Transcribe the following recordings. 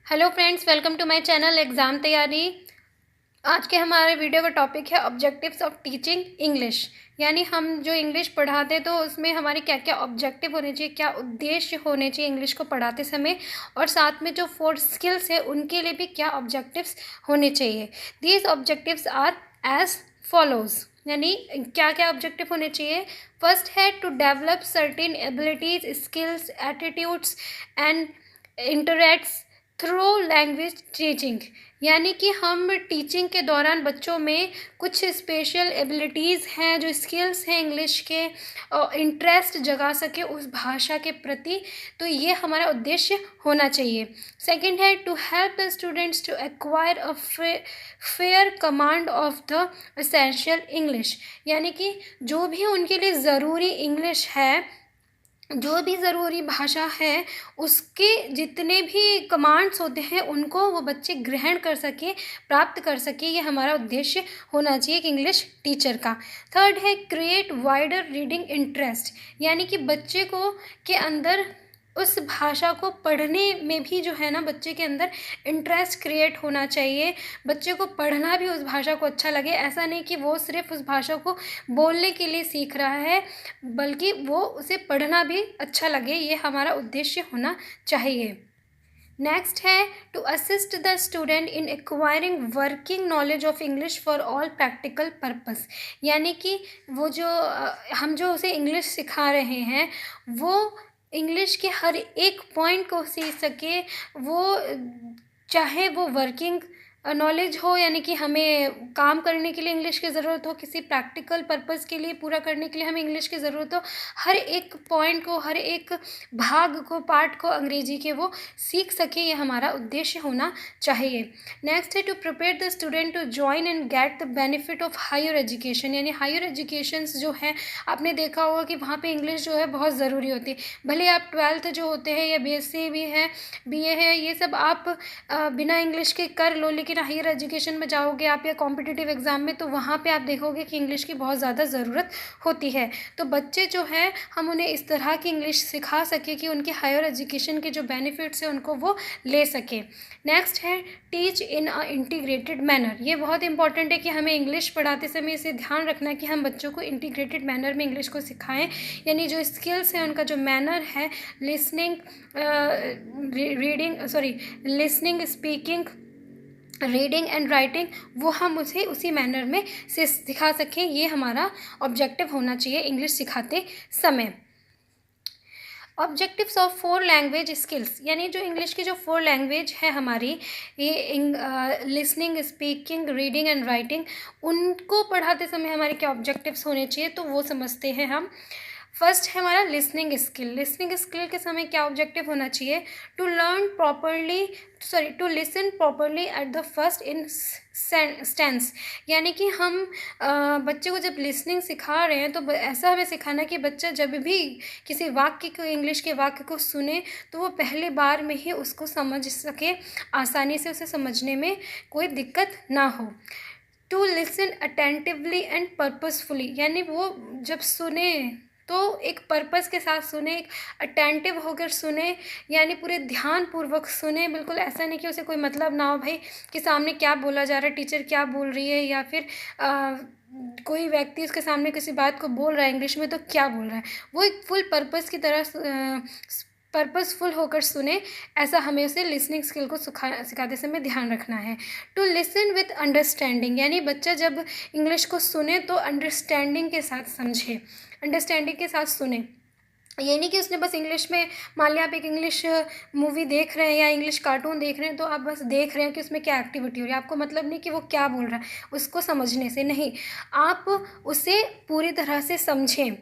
Hello friends, welcome to my channel exam तैयारी। आज के हमारे वीडियो का टॉपिक है ऑब्जेक्टिव्स ऑफ टीचिंग इंग्लिश। यानी हम जो इंग्लिश पढ़ाते हैं तो उसमें हमारे क्या क्या ऑब्जेक्टिव होने चाहिए, क्या उद्देश्य होने चाहिए इंग्लिश को पढ़ाते समय, और साथ में जो 4 स्किल्स है उनके लिए भी क्या ऑब्जेक्टिव्स होने चाहिए। These objectives are as follows. यानी क्या क्या ऑब्जेक्टिव होने चाहिए। फर्स्ट है to develop certain abilities, skills, attitudes and interacts through language teaching. यानी कि हम टीचिंग के दौरान बच्चों में कुछ स्पेशल एबिलिटीज़ हैं, जो स्किल्स हैं इंग्लिश के, इंटरेस्ट जगा सके उस भाषा के प्रति। तो ये हमारा उद्देश्य होना चाहिए। सेकंड है to help the students to acquire a fair command of the essential English. यानी कि जो भी उनके लिए ज़रूरी इंग्लिश है, जो भी ज़रूरी भाषा है, उसके जितने भी कमांड्स होते हैं उनको वो बच्चे ग्रहण कर सकें, प्राप्त कर सकें। ये हमारा उद्देश्य होना चाहिए एक इंग्लिश टीचर का। थर्ड है क्रिएट वाइडर रीडिंग इंटरेस्ट। यानी कि बच्चे को के अंदर उस भाषा को पढ़ने में भी जो है ना, बच्चे के अंदर इंटरेस्ट क्रिएट होना चाहिए। बच्चे को पढ़ना भी उस भाषा को अच्छा लगे। ऐसा नहीं कि वो सिर्फ उस भाषा को बोलने के लिए सीख रहा है, बल्कि वो उसे पढ़ना भी अच्छा लगे। ये हमारा उद्देश्य होना चाहिए। नेक्स्ट है to assist the student in acquiring working knowledge of English for all practical purpose. यानी कि वो जो हम जो उसे इंग्लिश सिखा रहे हैं, वो इंग्लिश के हर एक पॉइंट को सीख सके। वो चाहे वो वर्किंग नॉलेज हो, यानी कि हमें काम करने के लिए इंग्लिश की ज़रूरत हो, किसी प्रैक्टिकल पर्पज़ के लिए पूरा करने के लिए हमें इंग्लिश की ज़रूरत हो, हर एक पॉइंट को, हर एक भाग को, पार्ट को अंग्रेजी के वो सीख सके। ये हमारा उद्देश्य होना चाहिए। नेक्स्ट है to prepare the student to join and get the benefit of higher education. यानी हायर एजुकेशंस जो हैं, आपने देखा होगा कि वहाँ पे इंग्लिश जो है बहुत ज़रूरी होती है। भले आप 12th जो होते हैं या BSc भी है, BA है, ये सब आप बिना इंग्लिश के कर लो, लेकिन हायर एजुकेशन में जाओगे आप या कॉम्पिटिटिव एग्ज़ाम में, तो वहाँ पे आप देखोगे कि इंग्लिश की बहुत ज़्यादा ज़रूरत होती है। तो बच्चे जो हैं, हम उन्हें इस तरह की इंग्लिश सिखा सकें कि उनके हायर एजुकेशन के जो बेनिफिट्स हैं उनको वो ले सकें। नेक्स्ट है teach in a integrated manner. ये बहुत इंपॉर्टेंट है कि हमें इंग्लिश पढ़ाते समय इसे ध्यान रखना है कि हम बच्चों को इंटीग्रेटेड मैनर में इंग्लिश को सिखाएं। यानी जो स्किल्स हैं, उनका जो मैनर है, listening, listening, speaking, reading and writing, वो हम उसे उसी मैनर में से सिखा सकें। ये हमारा ऑब्जेक्टिव होना चाहिए इंग्लिश सिखाते समय। Objectives of 4 language skills. यानी जो इंग्लिश की जो 4 लैंग्वेज है हमारी, ये listening, speaking, reading and writing, उनको पढ़ाते समय हमारे क्या ऑब्जेक्टिव्स होने चाहिए, तो वो समझते हैं हम। फर्स्ट है हमारा लिसनिंग स्किल। लिसनिंग स्किल के समय क्या ऑब्जेक्टिव होना चाहिए, to learn properly, to listen properly at the first instance. यानी कि हम बच्चे को जब लिसनिंग सिखा रहे हैं तो ऐसा हमें सिखाना कि बच्चा जब भी किसी वाक्य को, इंग्लिश के वाक्य को सुने, तो वो पहली बार में ही उसको समझ सके, आसानी से उसे समझने में कोई दिक्कत ना हो। To listen attentively and purposefully. यानी वो जब सुने तो एक पर्पस के साथ सुने, एक अटेंटिव होकर सुने, यानी पूरे ध्यानपूर्वक सुने। बिल्कुल ऐसा नहीं कि उसे कोई मतलब ना हो भाई कि सामने क्या बोला जा रहा है, टीचर क्या बोल रही है, या फिर कोई व्यक्ति उसके सामने किसी बात को बोल रहा है इंग्लिश में तो क्या बोल रहा है। वो एक फुल पर्पस की तरह पर्पसफुल होकर सुने। ऐसा हमें उसे लिसनिंग स्किल को सिखाते समय ध्यान रखना है। To listen with understanding. यानी बच्चा जब इंग्लिश को सुने तो अंडरस्टैंडिंग के साथ समझे, अंडरस्टैंडिंग के साथ सुने। ये नहीं कि उसने बस इंग्लिश में, मान लिया आप एक इंग्लिश मूवी देख रहे हैं या इंग्लिश कार्टून देख रहे हैं, तो आप बस देख रहे हैं कि उसमें क्या एक्टिविटी हो रही है, आपको मतलब नहीं कि वो क्या बोल रहा है उसको समझने से। नहीं, आप उसे पूरी तरह से समझें,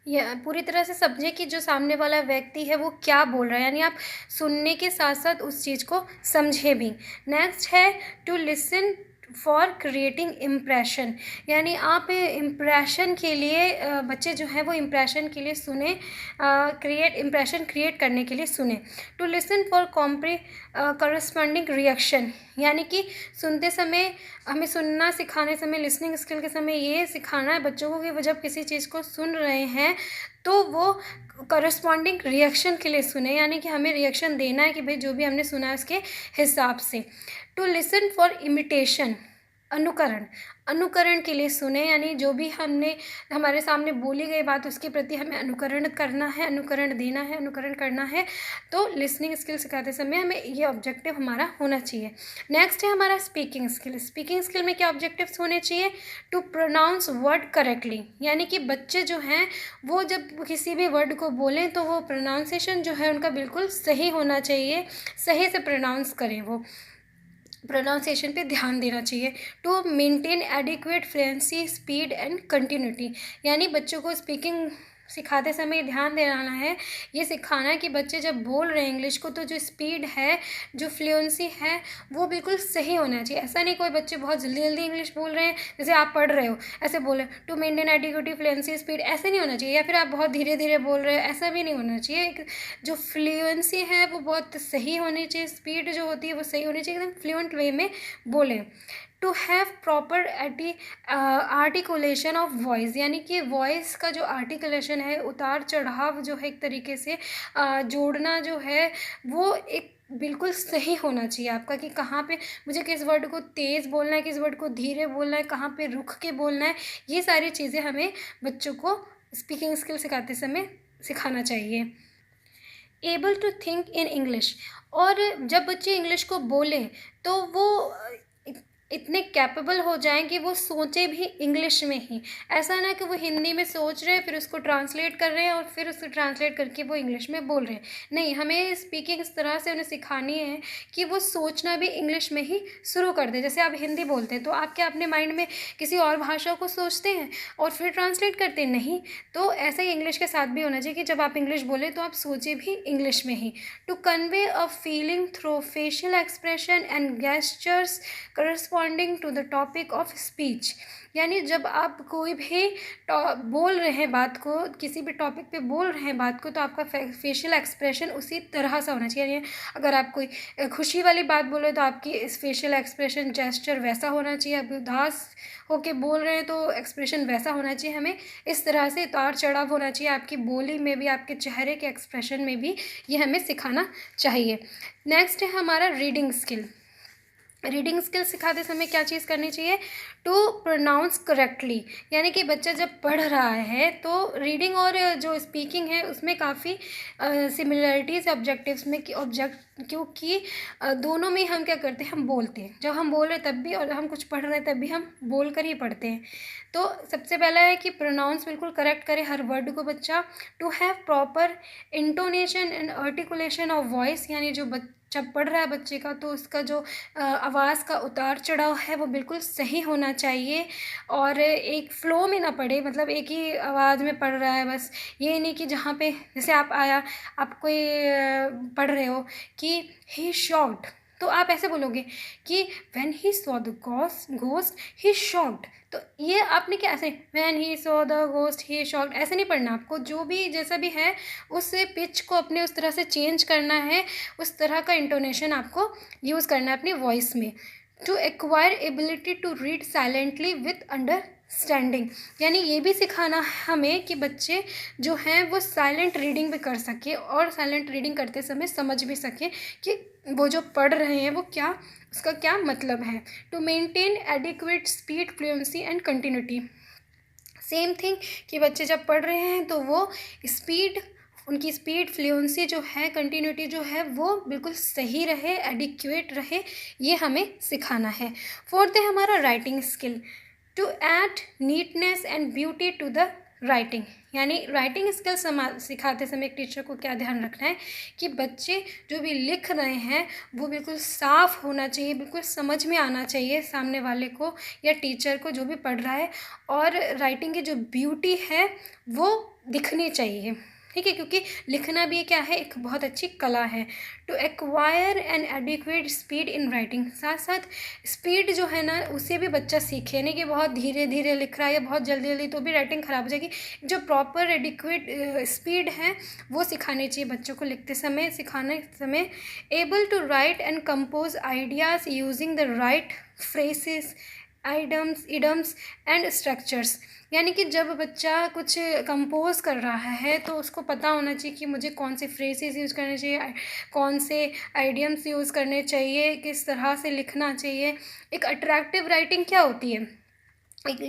या पूरी तरह से समझे कि जो सामने वाला व्यक्ति है वो क्या बोल रहा है। यानी आप सुनने के साथ साथ उस चीज़ को समझे भी। नेक्स्ट है to listen for creating impression. यानी आप इम्प्रेशन के लिए, बच्चे जो हैं वो इम्प्रेशन के लिए सुने, इम्प्रेशन क्रिएट करने के लिए सुने। To listen for corresponding reaction. यानी कि सुनते समय हमें सुनना सिखाने समय, लिसनिंग स्किल के समय ये सिखाना है बच्चों को कि वो जब किसी चीज़ को सुन रहे हैं तो वो करस्पॉन्डिंग रिएक्शन के लिए सुने, यानी कि हमें रिएक्शन देना है कि भाई जो भी हमने सुना है उसके हिसाब से। टू लिसन फॉर इमिटेशन, अनुकरण के लिए सुने, यानी जो भी हमने हमारे सामने बोली गई बात उसके प्रति हमें अनुकरण करना है, अनुकरण देना है, अनुकरण करना है। तो लिसनिंग स्किल सिखाते समय हमें ये ऑब्जेक्टिव हमारा होना चाहिए। नेक्स्ट है हमारा स्पीकिंग स्किल। स्पीकिंग स्किल में क्या ऑब्जेक्टिव्स होने चाहिए? टू प्रोनाउंस वर्ड करेक्टली, यानी कि बच्चे जो हैं वो जब किसी भी वर्ड को बोलें तो वो प्रोनाउंसिएशन जो है उनका बिल्कुल सही होना चाहिए, सही से प्रोनाउंस करें, वो प्रोनाउंसिएशन पे ध्यान देना चाहिए। To maintain adequate fluency, speed and continuity, यानी बच्चों को स्पीकिंग सिखाते समय ध्यान देना है, ये सिखाना है कि बच्चे जब बोल रहे हैं इंग्लिश को तो जो स्पीड है, जो फ्लुएंसी है वो बिल्कुल सही होना चाहिए। ऐसा नहीं कोई बच्चे बहुत जल्दी जल्दी इंग्लिश बोल रहे हैं, जैसे आप पढ़ रहे हो ऐसे बोले to maintain adequate fluency speed, ऐसे नहीं होना चाहिए। या फिर आप बहुत धीरे धीरे बोल रहे हो, ऐसा भी नहीं होना चाहिए। जो फ्लुएंसी है वो बहुत सही होनी चाहिए, स्पीड जो होती है वो सही होनी चाहिए, एकदम फ्लुएंट वे में बोलें। To have proper articulation of voice, यानी कि वॉइस का जो आर्टिकुलेशन है, उतार चढ़ाव जो है एक तरीके से जोड़ना जो है वो एक बिल्कुल सही होना चाहिए आपका, कि कहाँ पे मुझे किस वर्ड को तेज़ बोलना है, किस वर्ड को धीरे बोलना है, कहाँ पे रुक के बोलना है। ये सारी चीज़ें हमें बच्चों को स्पीकिंग स्किल सिखाते समय सिखाना चाहिए। Able to think in English, और जब बच्चे इंग्लिश को बोलें तो वो इतने कैपेबल हो जाएं कि वो सोचे भी इंग्लिश में ही, ऐसा ना कि वो हिंदी में सोच रहे हैं फिर उसको ट्रांसलेट कर रहे हैं और फिर उसको ट्रांसलेट करके वो इंग्लिश में बोल रहे हैं। नहीं, हमें स्पीकिंग इस तरह से उन्हें सिखानी है कि वो सोचना भी इंग्लिश में ही शुरू कर दे। जैसे आप हिंदी बोलते हैं तो आप क्या अपने माइंड में किसी और भाषा को सोचते हैं और फिर ट्रांसलेट करते हैं? नहीं। तो ऐसा ही इंग्लिश के साथ भी होना चाहिए कि जब आप इंग्लिश बोलें तो आप सोचिए भी इंग्लिश में ही। To convey a feeling through facial expression and gestures corresponding to the topic of speech, यानी जब आप कोई भी बोल रहे हैं बात को, किसी भी टॉपिक पे बोल रहे हैं बात को, तो आपका फेशियल एक्सप्रेशन उसी तरह से होना चाहिए। यानी अगर आप कोई खुशी वाली बात बोल रहे हो तो आपकी फेशियल एक्सप्रेशन जेस्चर वैसा होना चाहिए। आप उदास होके बोल रहे हैं तो एक्सप्रेशन वैसा होना चाहिए। हमें इस तरह से उतार चढ़ाव होना चाहिए आपकी बोली में भी, आपके चेहरे के एक्सप्रेशन में भी, ये हमें सिखाना चाहिए। नेक्स्ट है हमारा रीडिंग स्किल। रीडिंग स्किल सिखाते समय क्या चीज़ करनी चाहिए? टू प्रोनाउंस करेक्टली, यानी कि बच्चा जब पढ़ रहा है तो रीडिंग और जो स्पीकिंग है उसमें काफ़ी सिमिलरिटीज़ ऑब्जेक्टिव्स में, क्योंकि दोनों में हम क्या करते हैं, हम बोलते हैं। जब हम बोल रहे हैं तब भी, और हम कुछ पढ़ रहे हैं तब भी हम बोल कर ही पढ़ते हैं। तो सबसे पहला है कि प्रोनाउंस बिल्कुल करेक्ट करे हर वर्ड को बच्चा। To have proper intonation and articulation of voice, यानी जो जब पढ़ रहा है बच्चे का तो उसका जो आवाज़ का उतार चढ़ाव है वो बिल्कुल सही होना चाहिए और एक फ़्लो में ना पढ़े, मतलब एक ही आवाज़ में पढ़ रहा है बस। ये नहीं कि जहाँ पे जैसे आप कोई पढ़ रहे हो कि ही शॉक्ड, तो आप ऐसे बोलोगे कि when he saw the ghost he shocked, तो ये आपने क्या ऐसे when he saw the ghost he shocked ऐसे नहीं पढ़ना। आपको जो भी जैसा भी है उस पिच को अपने उस तरह से चेंज करना है, उस तरह का इंटोनेशन आपको यूज़ करना है अपनी वॉइस में। To acquire ability to read silently with understanding, यानी ये भी सिखाना है हमें कि बच्चे जो हैं वो साइलेंट रीडिंग भी कर सके और साइलेंट रीडिंग करते समय समझ भी सके कि वो जो पढ़ रहे हैं वो क्या, उसका क्या मतलब है। To maintain adequate speed, fluency and continuity, same thing कि बच्चे जब पढ़ रहे हैं तो वो स्पीड, उनकी स्पीड, फ्लुएंसी जो है, कंटिन्यूटी जो है वो बिल्कुल सही रहे, एडिक्वेट रहे, ये हमें सिखाना है। फोर्थ है हमारा writing skill. To add neatness and beauty to the writing, यानी राइटिंग स्किल सिखाते समय एक टीचर को क्या ध्यान रखना है कि बच्चे जो भी लिख रहे हैं वो बिल्कुल साफ़ होना चाहिए, बिल्कुल समझ में आना चाहिए सामने वाले को या टीचर को जो भी पढ़ रहा है, और राइटिंग की जो ब्यूटी है वो दिखनी चाहिए, ठीक है, क्योंकि लिखना भी क्या है, एक बहुत अच्छी कला है। To acquire an adequate speed in writing, साथ साथ स्पीड जो है ना उसे भी बच्चा सीखे, नहीं कि बहुत धीरे धीरे लिख रहा है या बहुत जल्दी जल्दी, तो भी राइटिंग ख़राब हो जाएगी। जो प्रॉपर एडिक्वेट स्पीड है वो सिखानी चाहिए बच्चों को लिखते समय, सिखाने समय। Able to write and compose ideas using the right phrases, idioms and structures, यानी कि जब बच्चा कुछ कंपोज़ कर रहा है तो उसको पता होना चाहिए कि मुझे कौन से फ्रेजेस यूज़ करने चाहिए, कौन से आइडियम्स यूज़ करने चाहिए, किस तरह से लिखना चाहिए। एक अट्रैक्टिव राइटिंग क्या होती है?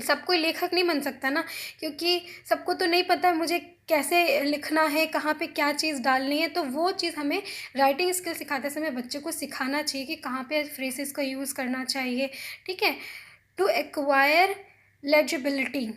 सब कोई लेखक नहीं बन सकता ना, क्योंकि सबको तो नहीं पता मुझे कैसे लिखना है, कहाँ पे क्या चीज़ डालनी है। तो वो चीज़ हमें राइटिंग स्किल सिखाते समय बच्चे को सिखाना चाहिए कि कहाँ पे फ्रेजेस का यूज़ करना चाहिए, ठीक है। टू एक्वायर लेजिबिलिटी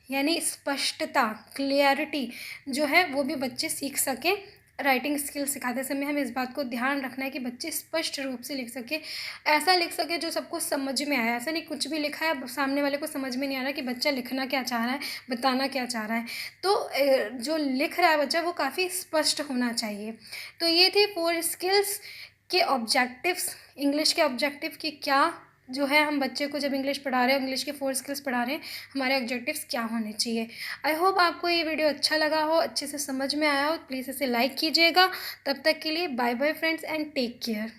यानी स्पष्टता, क्लियरिटी जो है वो भी बच्चे सीख सकें। राइटिंग स्किल सिखाते समय हमें इस बात को ध्यान रखना है कि बच्चे स्पष्ट रूप से लिख सके, ऐसा लिख सके जो सबको समझ में आए। ऐसा नहीं कुछ भी लिखा है, सामने वाले को समझ में नहीं आ रहा कि बच्चा लिखना क्या चाह रहा है, बताना क्या चाह रहा है। तो जो लिख रहा है बच्चा वो काफ़ी स्पष्ट होना चाहिए। तो ये थे 4 स्किल्स के ऑब्जेक्टिव्स, इंग्लिश के ऑब्जेक्टिव कि क्या जो है हम बच्चे को जब इंग्लिश पढ़ा रहे हैं, इंग्लिश के 4 स्किल्स पढ़ा रहे हैं, हमारे ऑब्जेक्टिव्स क्या होने चाहिए। आई होप आपको ये वीडियो अच्छा लगा हो, अच्छे से समझ में आया हो। प्लीज़ इसे लाइक कीजिएगा। तब तक के लिए bye bye friends and take care.